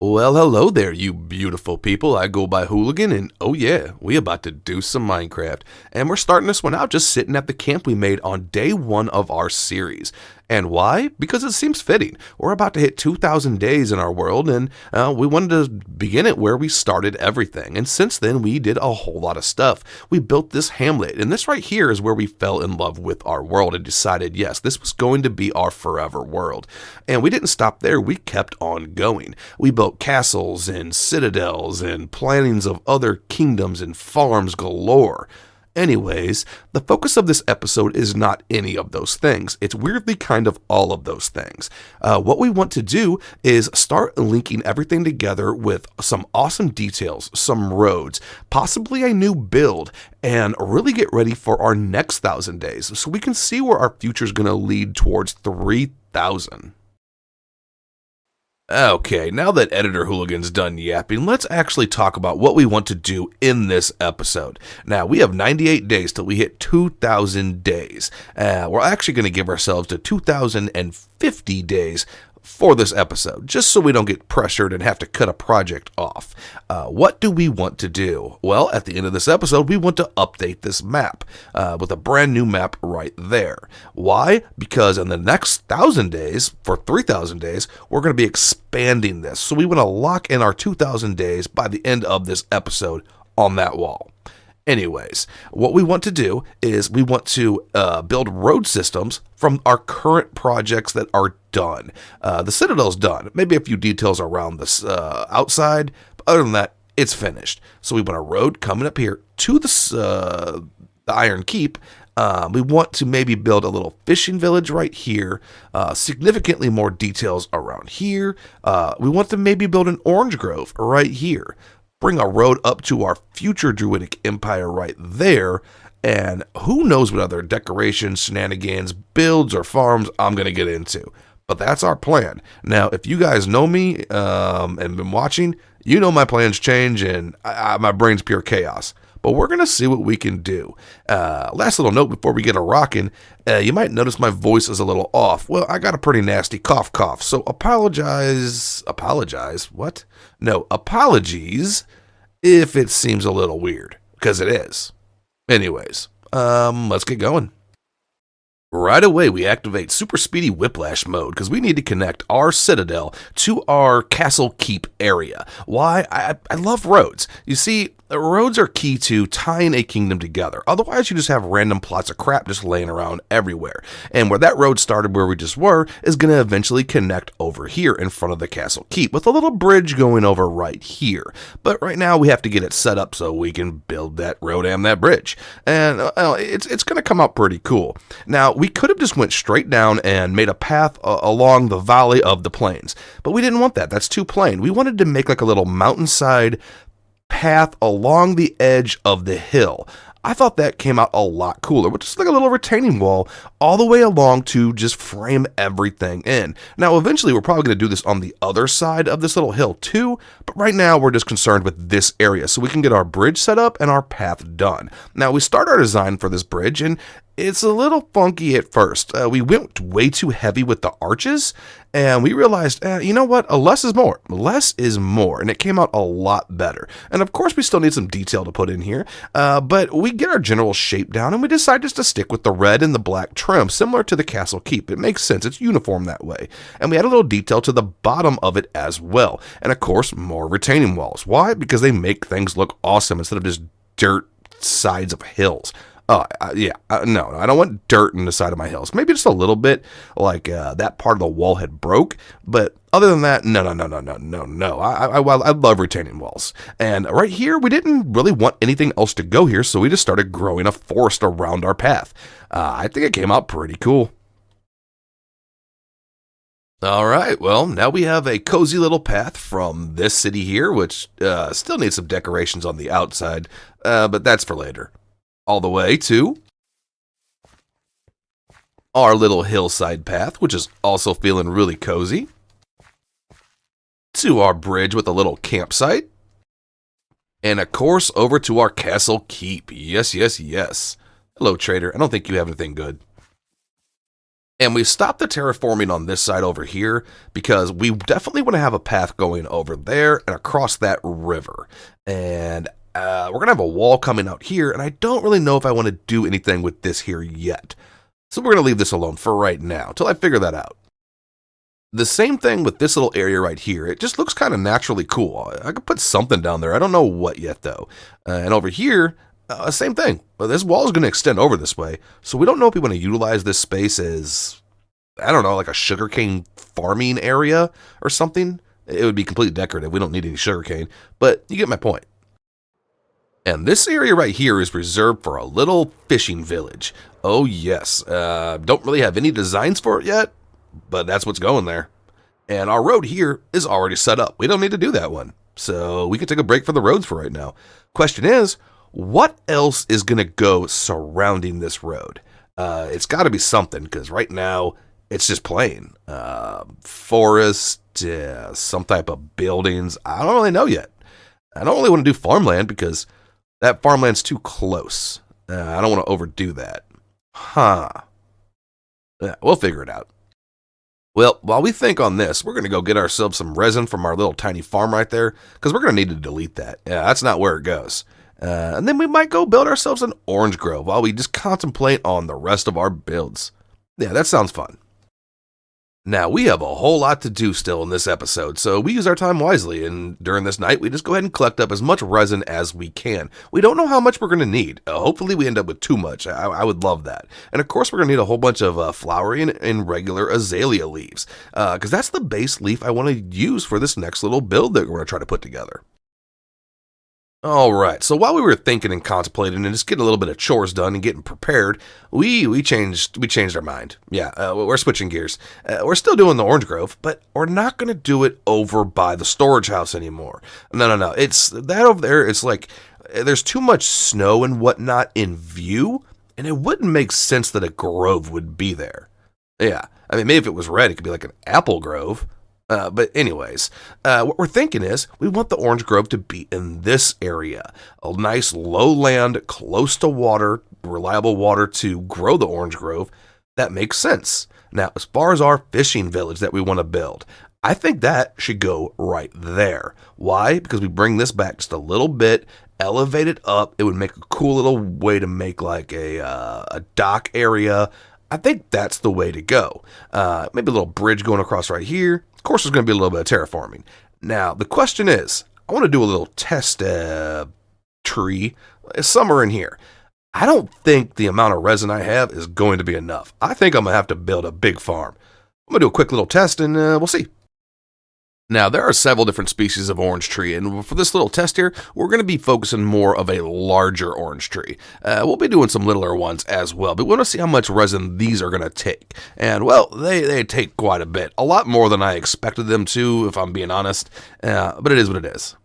Well, hello there, you beautiful people. I go by Hooligan, and oh yeah, we about to do some Minecraft. And we're starting this one out just sitting at the camp we made on day one of our series. And why? Because it seems fitting. We're about to hit 2,000 days in our world, and we wanted to begin it where we started everything. And since then, we did a whole lot of stuff. We built this hamlet, and this right here is where we fell in love with our world and decided, yes, this was going to be our forever world. And we didn't stop there. We kept on going. We built castles and citadels and plannings of other kingdoms and farms galore. Anyways, the focus of this episode is not any of those things. It's weirdly kind of all of those things. What we want to do is start linking everything together with some awesome details, some roads, possibly a new build, and really get ready for our next 1,000 days so we can see where our future is going to lead towards 3,000. Okay, now that Editor Hooligan's done yapping, let's actually talk about what we want to do in this episode. Now, we have 98 days till we hit 2,000 days. We're actually going to give ourselves to 2,050 days for this episode, just so we don't get pressured and have to cut a project off. What do we want to do? Well, at the end of this episode, we want to update this map with a brand new map right there. Why? Because in the next 1,000 days, for 3,000 days, we're going to be expanding this. So we want to lock in our 2,000 days by the end of this episode on that wall. Anyways, what we want to do is we want to build road systems from our current projects that are done. The Citadel's done. Maybe a few details around this outside, but other than that, it's finished. So we want a road coming up here to the Iron Keep. We want to maybe build a little fishing village right here, significantly more details around here. We want to maybe build an orange grove right here. Bring a road up to our future Druidic Empire right there, and who knows what other decorations, shenanigans, builds, or farms I'm going to get into. But that's our plan. Now, if you guys know me and been watching, you know my plans change, and my brain's pure chaos. But we're going to see what we can do. Last little note before we get a rockin', you might notice my voice is a little off. Well, I got a pretty nasty cough, so apologize, what? No, apologies if it seems a little weird, because it is. Anyways, let's get going. Right away, we activate Super Speedy Whiplash mode because we need to connect our citadel to our castle keep area. Why? I love roads. You see, roads are key to tying a kingdom together. Otherwise, you just have random plots of crap just laying around everywhere. And where that road started, where we just were, is going to eventually connect over here in front of the castle keep with a little bridge going over right here. But right now, we have to get it set up so we can build that road and that bridge. And it's going to come out pretty cool. Now, we could have just went straight down and made a path along the valley of the plains. But we didn't want that. That's too plain. We wanted to make like a little mountainside path along the edge of the hill. I thought that came out a lot cooler, which is like a little retaining wall all the way along to just frame everything in. Now, eventually, we're probably going to do this on the other side of this little hill too, but right now, we're just concerned with this area so we can get our bridge set up and our path done. Now, we start our design for this bridge, and it's a little funky at first. We went way too heavy with the arches, and we realized, you know what? Less is more. Less is more, and it came out a lot better. And of course, we still need some detail to put in here, but we get our general shape down, and we decide just to stick with the red and the black trim, similar to the castle keep. It makes sense. It's uniform that way. And we add a little detail to the bottom of it as well. And of course, more retaining walls. Why? Because they make things look awesome instead of just dirt sides of hills. No, I don't want dirt in the side of my hills. Maybe just a little bit, like that part of the wall had broke. But other than that, no. I love retaining walls. And right here, we didn't really want anything else to go here, so we just started growing a forest around our path. I think it came out pretty cool. All right, well, now we have a cozy little path from this city here, which still needs some decorations on the outside, but that's for later. All the way to our little hillside path, which is also feeling really cozy, to our bridge with a little campsite, and of course over to our castle keep. Yes. Hello, trader. I don't think you have anything good. And we stopped the terraforming on this side over here because we definitely want to have a path going over there and across that river. And we're going to have a wall coming out here, and I don't really know if I want to do anything with this here yet. So we're going to leave this alone for right now, till I figure that out. The same thing with this little area right here. It just looks kind of naturally cool. I could put something down there. I don't know what yet, though. And over here, same thing. This wall is going to extend over this way, so we don't know if we want to utilize this space as, I don't know, like a sugarcane farming area or something. It would be completely decorative. We don't need any sugarcane, but you get my point. And this area right here is reserved for a little fishing village. Oh, yes. Don't really have any designs for it yet, but that's what's going there. And our road here is already set up. We don't need to do that one. So we can take a break from the roads for right now. Question is, what else is going to go surrounding this road? It's got to be something, because right now it's just plain. Forest, some type of buildings. I don't really know yet. I don't really want to do farmland because that farmland's too close. I don't want to overdo that. Yeah, we'll figure it out. Well, while we think on this, we're going to go get ourselves some resin from our little tiny farm right there, because we're going to need to delete that. Yeah, that's not where it goes. And then we might go build ourselves an orange grove while we just contemplate on the rest of our builds. Yeah, that sounds fun. Now, we have a whole lot to do still in this episode, so we use our time wisely, and during this night, we just go ahead and collect up as much resin as we can. We don't know how much we're going to need. Hopefully, we end up with too much. I would love that. And of course, we're going to need a whole bunch of flowering and regular azalea leaves, because that's the base leaf I want to use for this next little build that we're going to try to put together. All right, so while we were thinking and contemplating and just getting a little bit of chores done and getting prepared, we changed our mind. Yeah, we're switching gears. We're still doing the orange grove, but we're not going to do it over by the storage house anymore. No. It's that over there. It's like there's too much snow and whatnot in view, and it wouldn't make sense that a grove would be there. Yeah, I mean, maybe if it was red, it could be like an apple grove. But anyways, what we're thinking is we want the orange grove to be in this area. A nice low land, close to water, reliable water to grow the orange grove. That makes sense. Now, as far as our fishing village that we want to build, I think that should go right there. Why? Because we bring this back just a little bit, elevate it up. It would make a cool little way to make like a dock area. I think that's the way to go. Maybe a little bridge going across right here. Of course, there's going to be a little bit of terraforming. Now, the question is, I want to do a little test tree somewhere in here. I don't think the amount of resin I have is going to be enough. I think I'm going to have to build a big farm. I'm going to do a quick little test and we'll see. Now, there are several different species of orange tree, and for this little test here, we're going to be focusing more of a larger orange tree. We'll be doing some littler ones as well, but we want to see how much resin these are going to take. And, well, they take quite a bit. A lot more than I expected them to, if I'm being honest, but it is what it is.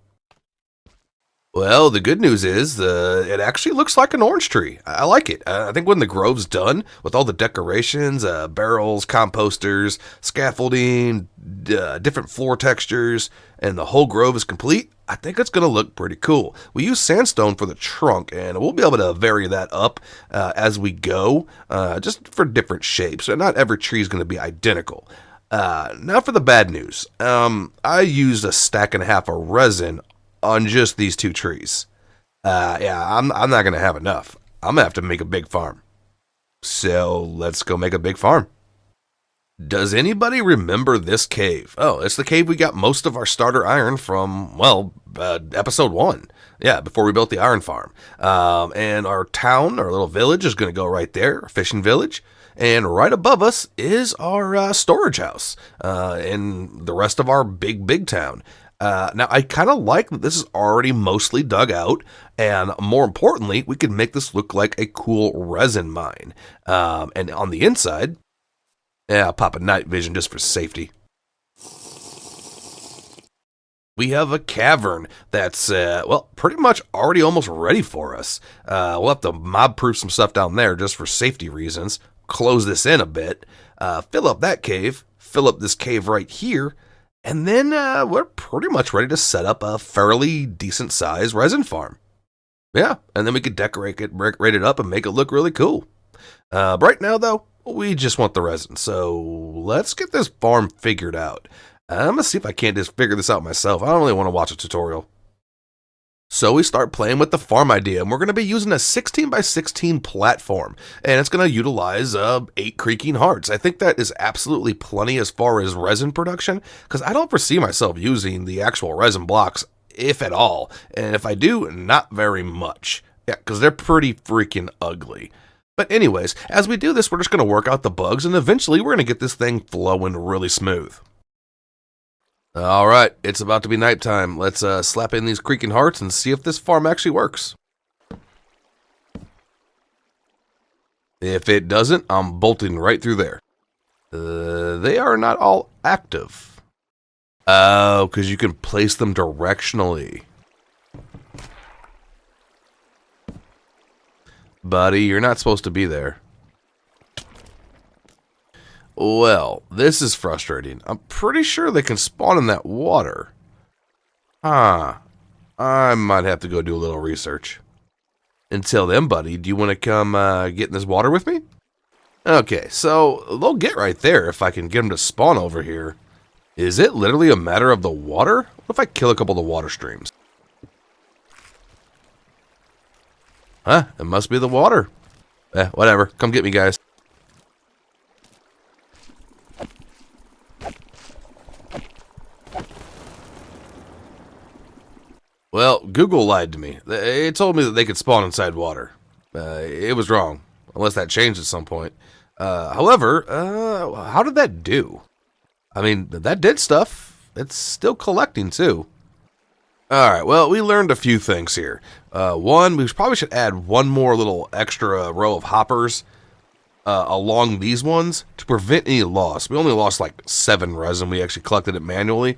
Well, the good news is it actually looks like an orange tree. I like it. I think when the grove's done with all the decorations, barrels, composters, scaffolding, different floor textures, and the whole grove is complete, I think it's going to look pretty cool. We use sandstone for the trunk, and we'll be able to vary that up as we go, just for different shapes. So not every tree is going to be identical. Now for the bad news. I used a stack and a half of resin on just these two trees. I'm not going to have enough. I'm going to have to make a big farm. So let's go make a big farm. Does anybody remember this cave? Oh, it's the cave we got most of our starter iron from, episode 1. Yeah, before we built the iron farm. And our town, our little village, is going to go right there, our fishing village. And right above us is our storage house and the rest of our big town. Now, I kind of like that this is already mostly dug out, and more importantly, we can make this look like a cool resin mine. And on the inside, I'll pop a night vision just for safety. We have a cavern that's, pretty much already almost ready for us. We'll have to mob-proof some stuff down there just for safety reasons, close this in a bit, fill up that cave, fill up this cave right here, and then we're pretty much ready to set up a fairly decent-sized resin farm. Yeah, and then we could decorate it up and make it look really cool. Right now, though, We just want the resin. So let's get this farm figured out. I'm gonna see if I can't just figure this out myself. I don't really want to watch a tutorial. So we start playing with the farm idea, and we're going to be using a 16 by 16 platform, and it's going to utilize 8 creaking hearts. I think that is absolutely plenty as far as resin production, because I don't foresee myself using the actual resin blocks, if at all, and if I do, not very much. Yeah, because they're pretty freaking ugly. But anyways, as we do this, we're just going to work out the bugs, and eventually we're going to get this thing flowing really smooth. Alright, it's about to be nighttime. Let's slap in these creaking hearts and see if this farm actually works. If it doesn't, I'm bolting right through there. They are not all active. Oh, because you can place them directionally. Buddy, you're not supposed to be there. Well, this is frustrating. I'm pretty sure they can spawn in that water. Huh. I might have to go do a little research. Until then, buddy, do you want to come get in this water with me? Okay, so they'll get right there if I can get them to spawn over here. Is it literally a matter of the water? What if I kill a couple of the water streams? Huh, it must be the water. Whatever. Come get me, guys. Well, Google lied to me. It told me that they could spawn inside water. It was wrong, unless that changed at some point. However, how did that do? I mean, that did stuff. It's still collecting, too. Alright, well, we learned a few things here. One, we probably should add one more little extra row of hoppers along these ones to prevent any loss. We only lost like 7 resin. We actually collected it manually,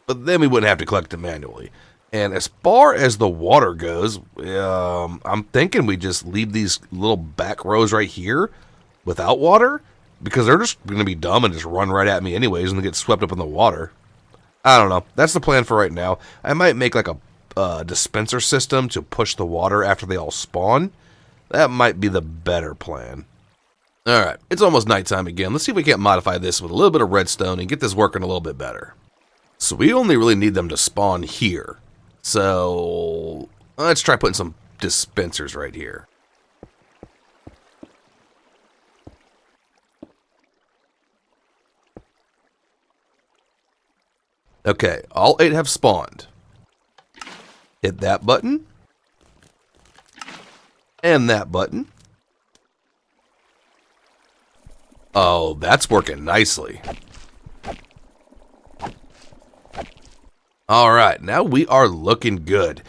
but then we wouldn't have to collect it manually. And as far as the water goes, I'm thinking we just leave these little back rows right here without water, because they're just going to be dumb and just run right at me anyways and get swept up in the water. I don't know. That's the plan for right now. I might make like a dispenser system to push the water after they all spawn. That might be the better plan. Alright, it's almost nighttime again. Let's see if we can't modify this with a little bit of redstone and get this working a little bit better. So we only really need them to spawn here. So let's try putting some dispensers right here. Okay, all 8 have spawned. Hit that button. And that button. Oh, that's working nicely. Alright, now we are looking good.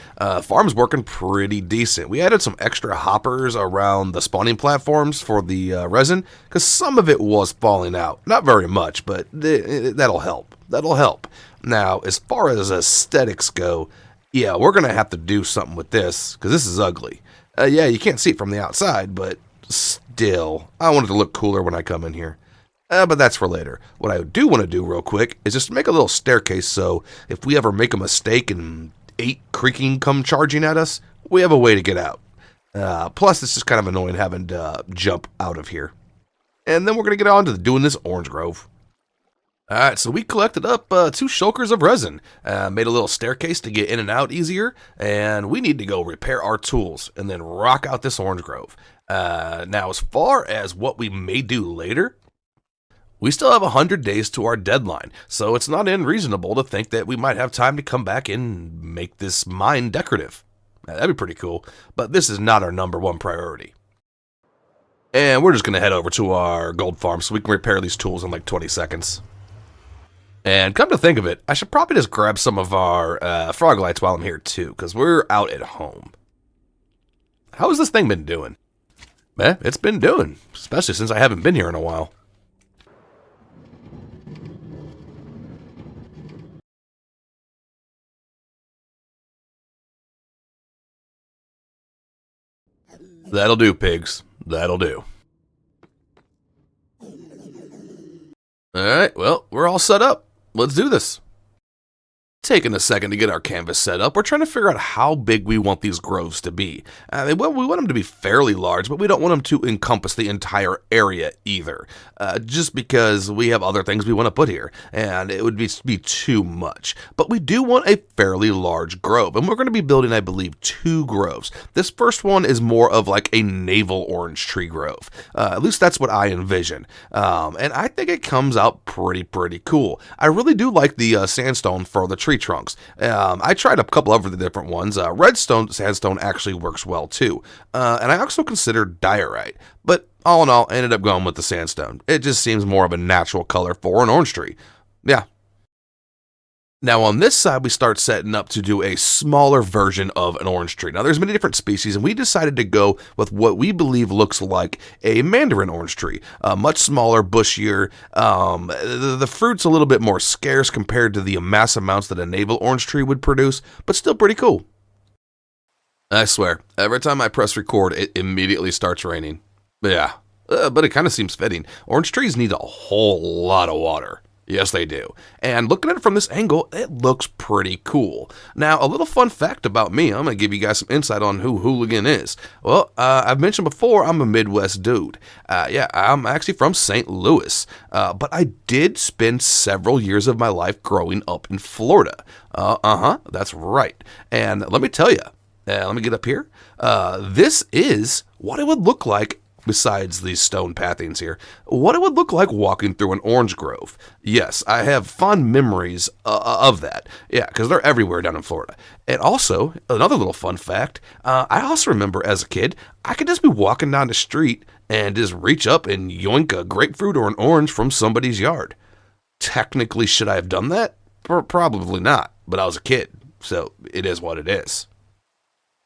Farm's working pretty decent. We added some extra hoppers around the spawning platforms for the resin, because some of it was falling out. Not very much, but that'll help. That'll help. Now, as far as aesthetics go, yeah, we're going to have to do something with this, because this is ugly. Yeah, you can't see it from the outside, but still, I want it to look cooler when I come in here. But that's for later. What I do want to do real quick is just make a little staircase so if we ever make a mistake and 8 creaking come charging at us, we have a way to get out. Plus, it's just kind of annoying having to jump out of here. And then we're going to get on to doing this orange grove. Alright, so we collected up 2 shulkers of resin, made a little staircase to get in and out easier, and we need to go repair our tools and then rock out this orange grove. Now, as far as what we may do later, we still have 100 days to our deadline, so it's not unreasonable to think that we might have time to come back and make this mine decorative. That'd be pretty cool, but this is not our #1 priority. And we're just going to head over to our gold farm so we can repair these tools in like 20 seconds. And come to think of it, I should probably just grab some of our frog lights while I'm here too, because we're out at home. How has this thing been doing? It's been doing, especially since I haven't been here in a while. That'll do, pigs. That'll do. Alright, well, we're all set up. Let's do this. taking a second to get our canvas set up, we're trying to figure out how big we want these groves to be. Well, we want them to be fairly large, but we don't want them to encompass the entire area either, just because we have other things we want to put here, and it would be too much. But we do want a fairly large grove, and we're going to be building, I believe, 2 groves. This first one is more of like a navel orange tree grove. At least that's what I envision, and I think it comes out pretty cool. I really do like the sandstone for the tree trunks. I tried a couple of the different ones. Redstone sandstone actually works well too, and I also considered diorite, but all in all, I ended up going with the sandstone. It just seems more of a natural color for an orange tree. Yeah. Now on this side, we start setting up to do a smaller version of an orange tree. Now there's many different species, and we decided to go with what we believe looks like a mandarin orange tree. Much smaller, bushier. The fruit's a little bit more scarce compared to the mass amounts that a navel orange tree would produce, but still pretty cool. I swear, every time I press record, it immediately starts raining. Yeah, but it kind of seems fitting. Orange trees need a whole lot of water. Yes, they do. And looking at it from this angle, it looks pretty cool. Now, a little fun fact about me. I'm going to give you guys some insight on who Hooligan is. Well, I've mentioned before, I'm a Midwest dude. Yeah, I'm actually from St. Louis. But I did spend several years of my life growing up in Florida. That's right. And let me tell you, let me get up here. This is what it would look like. Besides these stone pathings here, what it would look like walking through an orange grove. Yes, I have fond memories of that. Yeah, because they're everywhere down in Florida. And also, another little fun fact, I also remember as a kid, I could just be walking down the street and just reach up and yoink a grapefruit or an orange from somebody's yard. Technically, should I have done that? Probably not, but I was a kid, so it is what it is.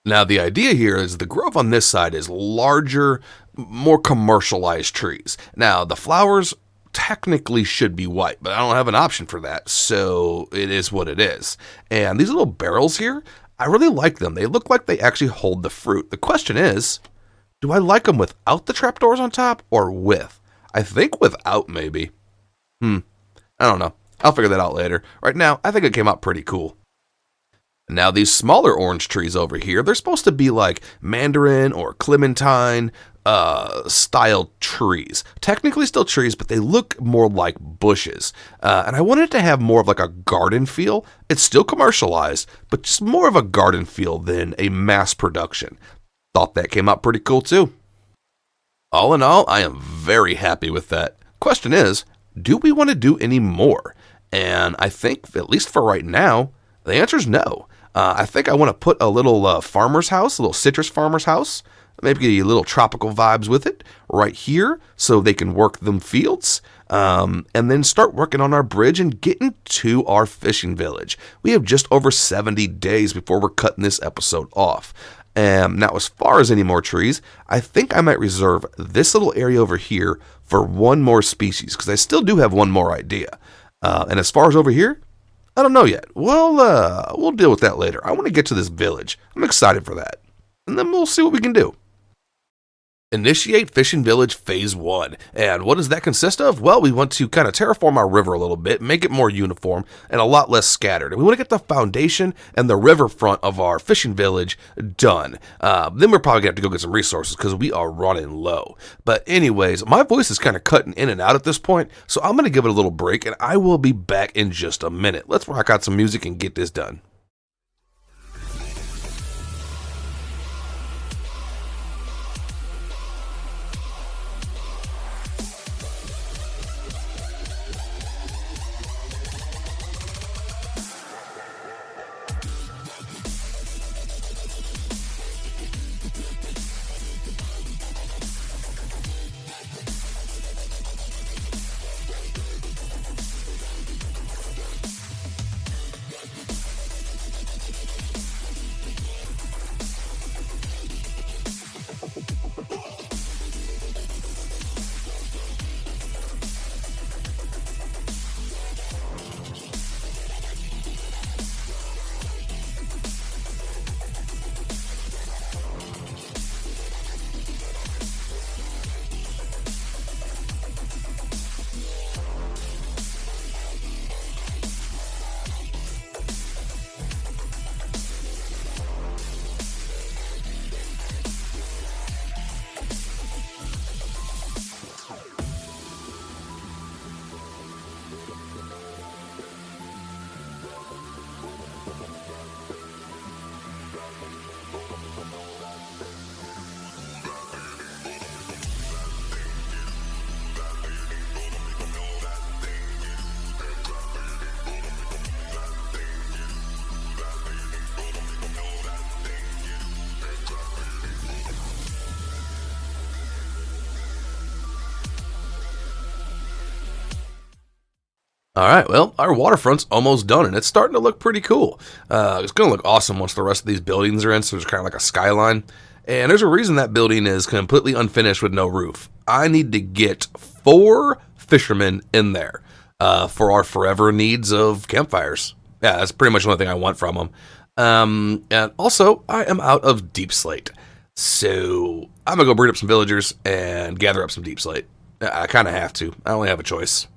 Now, the idea here is the grove on this side is larger, more commercialized trees. Now, the flowers technically should be white, but I don't have an option for that, so it is what it is. And these little barrels here, I really like them. They look like they actually hold the fruit. The question is, do I like them without the trapdoors on top or with? I think without, maybe. I don't know. I'll figure that out later. Right now, I think it came out pretty cool. Now, these smaller orange trees over here, they're supposed to be like mandarin or clementine style trees. Technically still trees, but they look more like bushes. And I wanted it to have more of like a garden feel. It's still commercialized, but just more of a garden feel than a mass production. Thought that came out pretty cool too. All in all, I am very happy with that. Question is, do we want to do any more? And I think, at least for right now, the answer is no. I think I want to put a little farmer's house, a little citrus farmer's house, maybe get a little tropical vibes with it right here so they can work them fields, and then start working on our bridge and getting to our fishing village. We have just over 70 days before we're cutting this episode off. Now, as far as any more trees, I think I might reserve this little area over here for one more species, because I still do have one more idea. And as far as over here, I don't know yet. We'll deal with that later. I want to get to this village. I'm excited for that. And then we'll see what we can do. Initiate Fishing Village Phase 1. And what does that consist of? Well, we want to kind of terraform our river a little bit, make it more uniform, and a lot less scattered. And we want to get the foundation and the riverfront of our fishing village done. Then we're probably going to have to go get some resources because we are running low. But anyways, my voice is kind of cutting in and out at this point, so I'm going to give it a little break, and I will be back in just a minute. Let's rock out some music and get this done. All right, well, our waterfront's almost done, and it's starting to look pretty cool. It's going to look awesome once the rest of these buildings are in, so there's kind of like a skyline. And there's a reason that building is completely unfinished with no roof. I need to get 4 fishermen in there for our forever needs of campfires. Yeah, that's pretty much the only thing I want from them. And also, I am out of deep slate. So I'm going to go breed up some villagers and gather up some deep slate. I kind of have to. I only have a choice.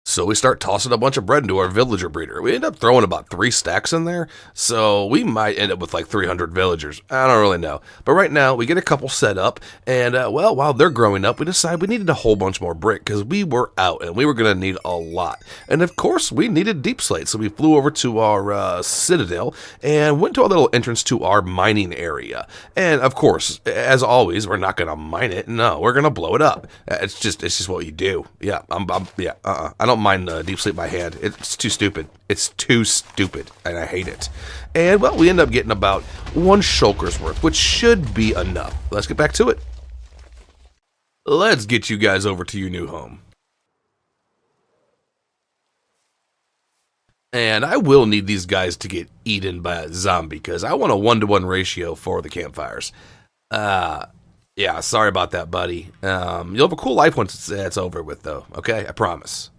So we start tossing a bunch of bread into our villager breeder. We end up throwing about 3 stacks in there, so we might end up with like 300 villagers. I don't really know. But right now, we get a couple set up, and well, while they're growing up, we decide we needed a whole bunch more brick, because we were out, and we were going to need a lot. And of course, we needed deep slate, so we flew over to our citadel, and went to our little entrance to our mining area. And of course, as always, we're not going to mine it. No, we're going to blow it up. It's just what you do. Yeah, I don't mind deep sleep by hand. It's too stupid. It's too stupid, and I hate it. And, well, we end up getting about 1 shulker's worth, which should be enough. Let's get back to it. Let's get you guys over to your new home. And I will need these guys to get eaten by a zombie, because I want a 1-to-1 ratio for the campfires. Yeah, sorry about that, buddy. You'll have a cool life once it's over with, though, okay? I promise.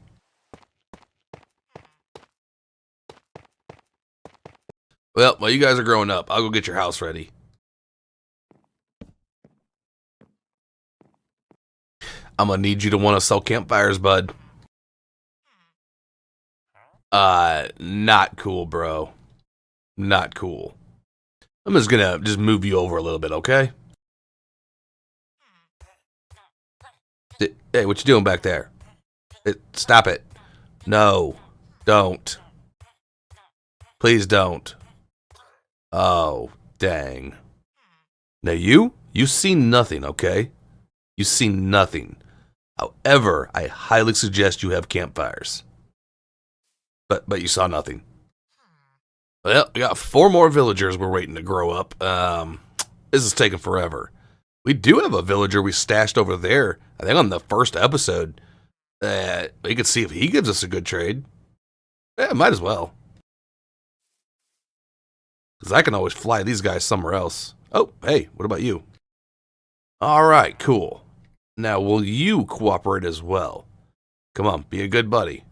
Well, while you guys are growing up, I'll go get your house ready. I'm gonna need you to want to sell campfires, bud. Not cool, bro. Not cool. I'm just gonna move you over a little bit, okay? Hey, what you doing back there? Stop it. No. Don't. Please don't. Oh, dang. Now you see nothing, okay? You see nothing. However, I highly suggest you have campfires. But you saw nothing. Well, we got 4 more villagers we're waiting to grow up. This is taking forever. We do have a villager we stashed over there, I think on the first episode. We could see if he gives us a good trade. Yeah, might as well. Because I can always fly these guys somewhere else. Oh, hey, what about you? Alright, cool. Now, will you cooperate as well? Come on, be a good buddy.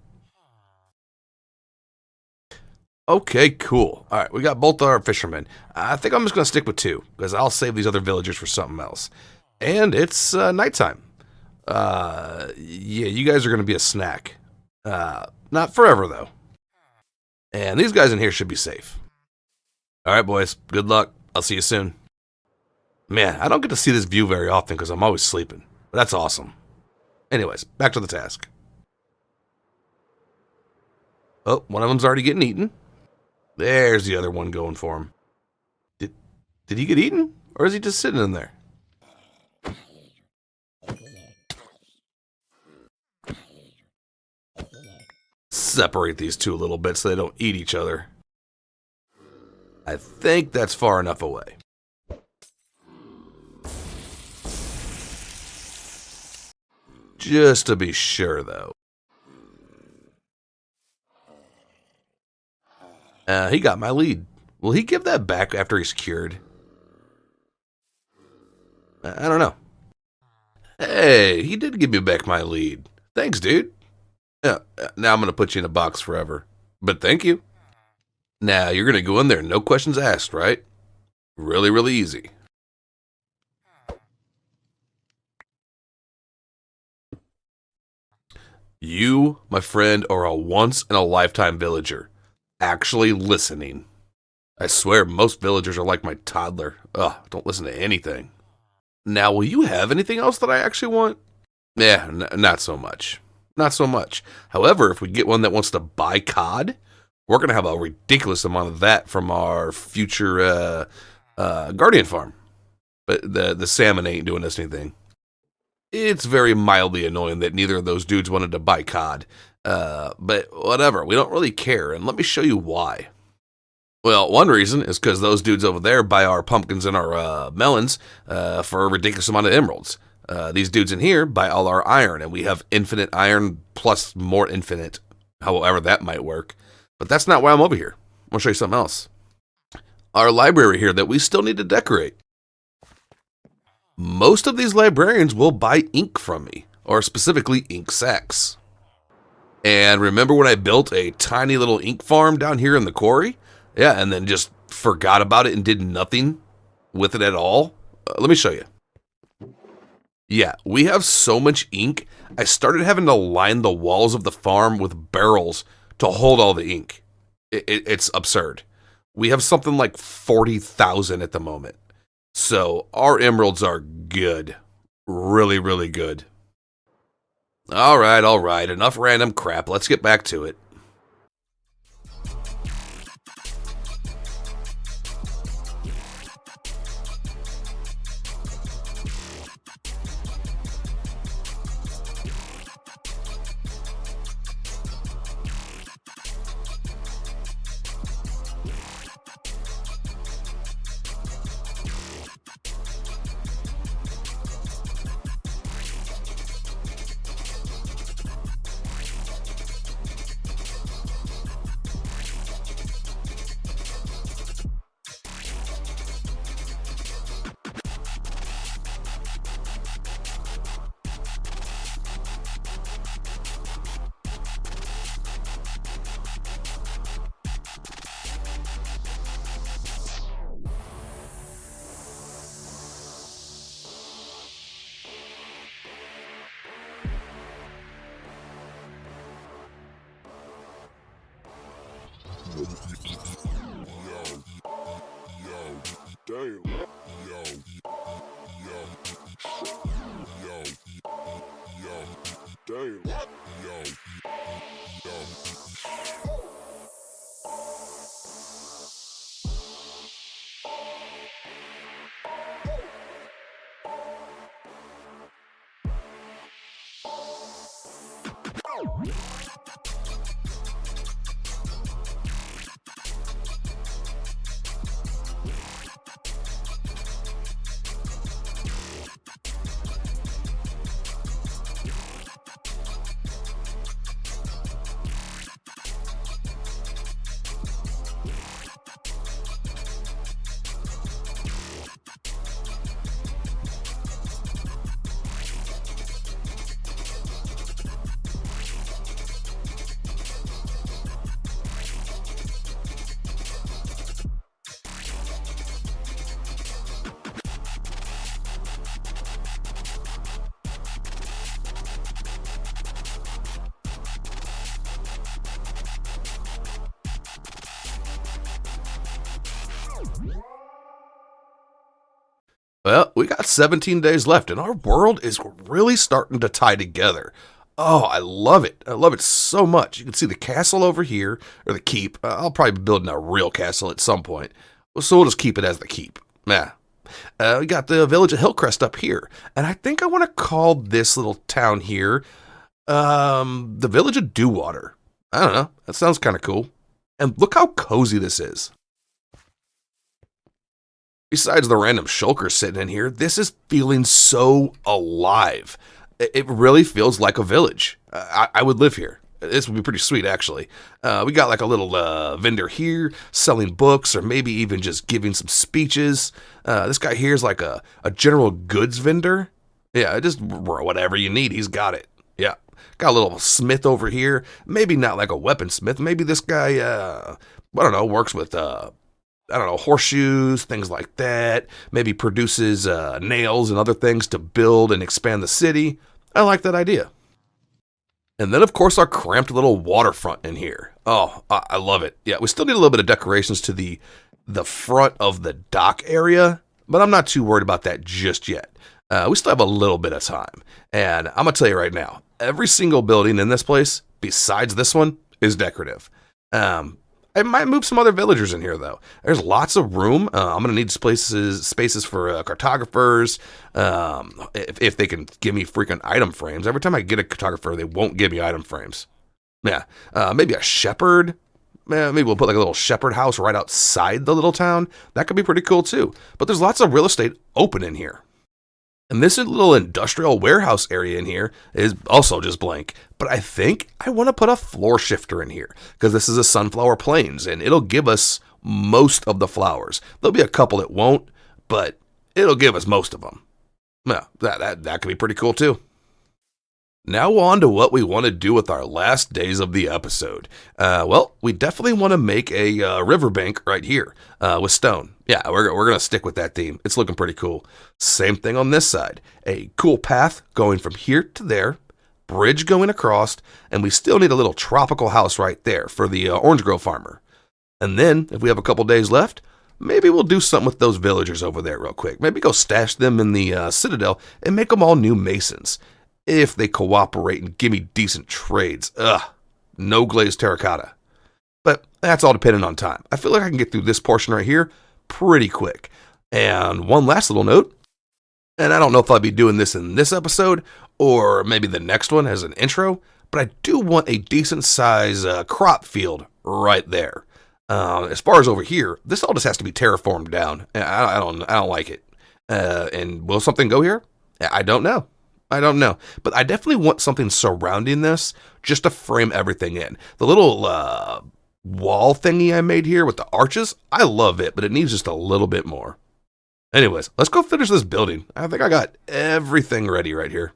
Okay, cool. Alright, we got both our fishermen. I think I'm just going to stick with 2, because I'll save these other villagers for something else. And it's nighttime. Yeah, you guys are going to be a snack. Not forever, though. And these guys in here should be safe. Alright, boys. Good luck. I'll see you soon. Man, I don't get to see this view very often because I'm always sleeping. But that's awesome. Anyways, back to the task. Oh, one of them's already getting eaten. There's the other one going for him. Did he get eaten? Or is he just sitting in there? Separate these 2 a little bit so they don't eat each other. I think that's far enough away. Just to be sure, though. He got my lead. Will he give that back after he's cured? I don't know. Hey, he did give me back my lead. Thanks, dude. Yeah, now I'm going to put you in a box forever. But thank you. Now, you're going to go in there, no questions asked, right? Really, really easy. You, my friend, are a once-in-a-lifetime villager. Actually listening. I swear most villagers are like my toddler. Ugh, don't listen to anything. Now, will you have anything else that I actually want? Yeah, not so much. Not so much. However, if we get one that wants to buy cod, we're going to have a ridiculous amount of that from our future Guardian farm. But the salmon ain't doing us anything. It's very mildly annoying that neither of those dudes wanted to buy cod. But whatever, we don't really care, and let me show you why. Well, one reason is because those dudes over there buy our pumpkins and our melons for a ridiculous amount of emeralds. These dudes in here buy all our iron, and we have infinite iron plus more infinite, however that might work. But that's not why I'm over here. I'll show you something else. Our library here that we still need to decorate. Most of these librarians will buy ink from me, or specifically ink sacks. And remember when I built a tiny little ink farm down here in the quarry? Yeah, and then just forgot about it and did nothing with it at all? Let me show you. Yeah, we have so much ink, I started having to line the walls of the farm with barrels to hold all the ink. It's absurd. We have something like 40,000 at the moment. So our emeralds are good. Really, really good. All right. Enough random crap. Let's get back to it. Well, we got 17 days left, and our world is really starting to tie together. Oh, I love it. I love it so much. You can see the castle over here, or the keep. I'll probably be building a real castle at some point, so we'll just keep it as the keep. Yeah. We got the village of Hillcrest up here, and I think I want to call this little town here the village of Dewwater. I don't know. That sounds kind of cool. And look how cozy this is. Besides the random shulkers sitting in here, this is feeling so alive. It really feels like a village. I would live here. This would be pretty sweet, actually. We got like a little vendor here selling books or maybe even just giving some speeches. This guy here is like a general goods vendor. Yeah, just whatever you need, he's got it. Yeah. Got a little smith over here. Maybe not like a weaponsmith. Maybe this guy, I don't know, works with horseshoes, things like that. Maybe produces nails and other things to build and expand the city. I like that idea. And then, of course, our cramped little waterfront in here. Oh, I love it. Yeah, we still need a little bit of decorations to the front of the dock area, but I'm not too worried about that just yet. We still have a little bit of time. And I'm going to tell you right now, every single building in this place, besides this one, is decorative. I might move some other villagers in here, though. There's lots of room. I'm going to need spaces for cartographers, if they can give me freaking item frames. Every time I get a cartographer, they won't give me item frames. Yeah, maybe a shepherd. Maybe we'll put like a little shepherd house right outside the little town. That could be pretty cool, too. But there's lots of real estate open in here. And this little industrial warehouse area in here is also just blank. But I think I want to put a floor shifter in here because this is a sunflower plains and it'll give us most of the flowers. There'll be a couple that won't, but it'll give us most of them. Well, that could be pretty cool too. Now on to what we want to do with our last days of the episode. Well, we definitely want to make a riverbank right here with stone. Yeah, we're going to stick with that theme. It's looking pretty cool. Same thing on this side. A cool path going from here to there, bridge going across, and we still need a little tropical house right there for the orange grove farmer. And then, if we have a couple days left, maybe we'll do something with those villagers over there real quick. Maybe go stash them in the citadel and make them all new masons. If they cooperate and give me decent trades. No glazed terracotta. But that's all dependent on time. I feel like I can get through this portion right here pretty quick. And one last little note, and I don't know if I'll be doing this in this episode or maybe the next one as an intro, but I do want a decent size crop field right there. As far as over here, this all just has to be terraformed down. I don't like it. And will something go here? I don't know. But I definitely want something surrounding this just to frame everything in. The little wall thingy I made here with the arches, I love it, but it needs just a little bit more. Anyways, let's go finish this building. I think I got everything ready right here.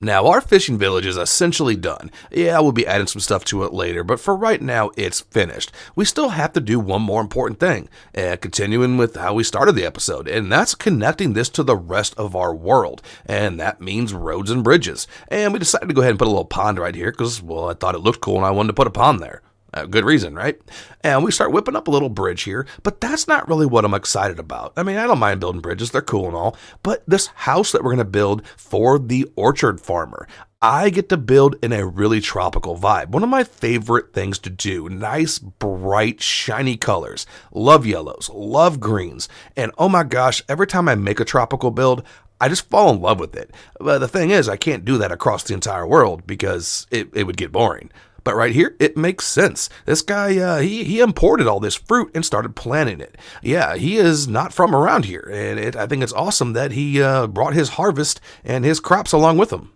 Now, our fishing village is essentially done. Yeah, we'll be adding some stuff to it later, but for right now, it's finished. We still have to do one more important thing, continuing with how we started the episode, and that's connecting this to the rest of our world, and that means roads and bridges. And we decided to go ahead and put a little pond right here because, well, I thought it looked cool and I wanted to put a pond there. Good reason, right? And we start whipping up a little bridge here, but that's not really what I'm excited about. I mean, I don't mind building bridges, they're cool and all, but this house that we're going to build for the orchard farmer, I get to build in a really tropical vibe. One of my favorite things to do, nice, bright, shiny colors. Love yellows, love greens, and oh my gosh, every time I make a tropical build, I just fall in love with it. But the thing is, I can't do that across the entire world because it would get boring. But right here, it makes sense. This guy, he imported all this fruit and started planting it. Yeah, he is not from around here, and I think it's awesome that he brought his harvest and his crops along with him.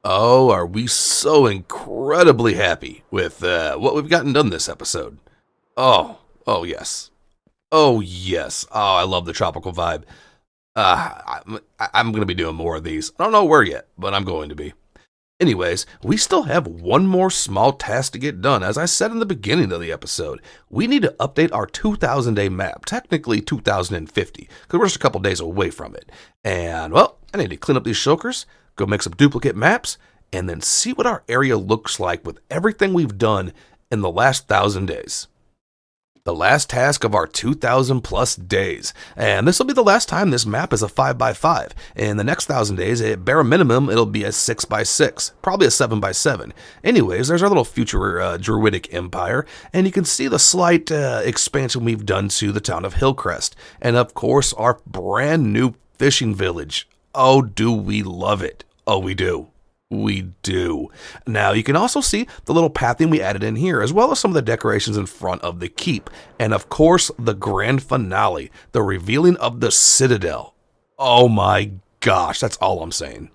Oh, are we so incredibly happy with what we've gotten done this episode. Oh yes. Oh, yes. Oh, I love the tropical vibe. I'm going to be doing more of these. I don't know where yet, but I'm going to be. Anyways, we still have one more small task to get done. As I said in the beginning of the episode, we need to update our 2,000 day map, technically 2050, because we're just a couple days away from it. And, well, I need to clean up these shulkers, go make some duplicate maps, and then see what our area looks like with everything we've done in the last 1,000 days. The last task of our 2,000 plus days. And this will be the last time this map is a 5x5. In the next 1,000 days, at bare minimum, it'll be a 6x6, probably a 7x7. Anyways, there's our little future druidic empire, and you can see the slight expansion we've done to the town of Hillcrest. And of course, our brand new fishing village. Oh, do we love it? Oh, we do. We do. Now, you can also see the little pathing we added in here, as well as some of the decorations in front of the keep. And of course, the grand finale, the revealing of the citadel. Oh my gosh, that's all I'm saying.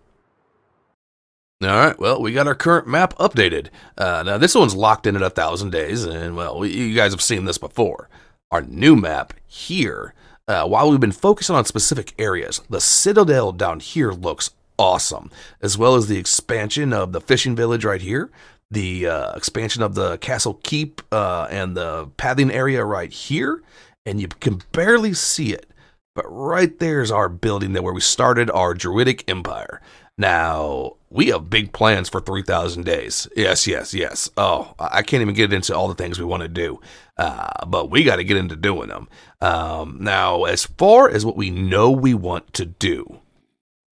All right, well, we got our current map updated. Now, this one's locked in at 1,000 days, and, well, you guys have seen this before. Our new map here, while we've been focusing on specific areas, the citadel down here looks awesome, as well as the expansion of the fishing village right here, the expansion of the castle keep and the pathing area right here, and you can barely see it, but right there's our building there where we started our druidic empire. Now, we have big plans for 3,000 days. Yes. Oh, I can't even get into all the things we want to do, but we got to get into doing them. Now, as far as what we know we want to do,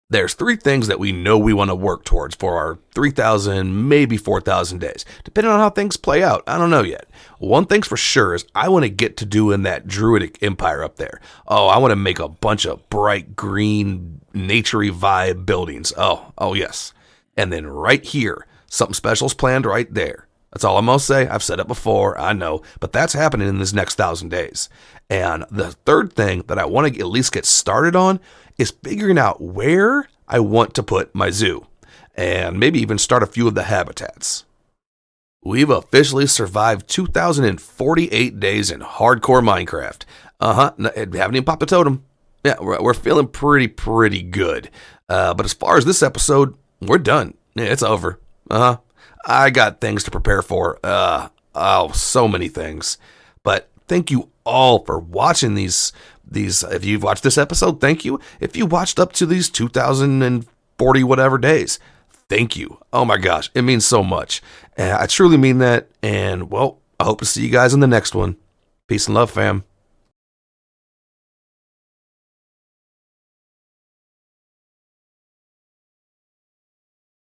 there's 3 things that we know we want to work towards for our 3,000, maybe 4,000 days, depending on how things play out. I don't know yet. One thing's for sure is I want to get to doing that druidic empire up there. Oh, I want to make a bunch of bright green, naturey vibe buildings. Oh yes. And then right here, something special's planned right there. That's all I'm going to say. I've said it before, I know, but that's happening in this next 1,000 days. And the third thing that I want to at least get started on is figuring out where I want to put my zoo, and maybe even start a few of the habitats. We've officially survived 2,048 days in hardcore Minecraft. Haven't even popped the totem. Yeah, we're feeling pretty good. But as far as this episode, we're done. Yeah, it's over. I got things to prepare for. So many things. But thank you all for watching these. If you've watched this episode, thank you. If you watched up to these 2,040 whatever days, thank you. Oh my gosh, it means so much. I truly mean that. And well, I hope to see you guys in the next one. Peace and love, fam.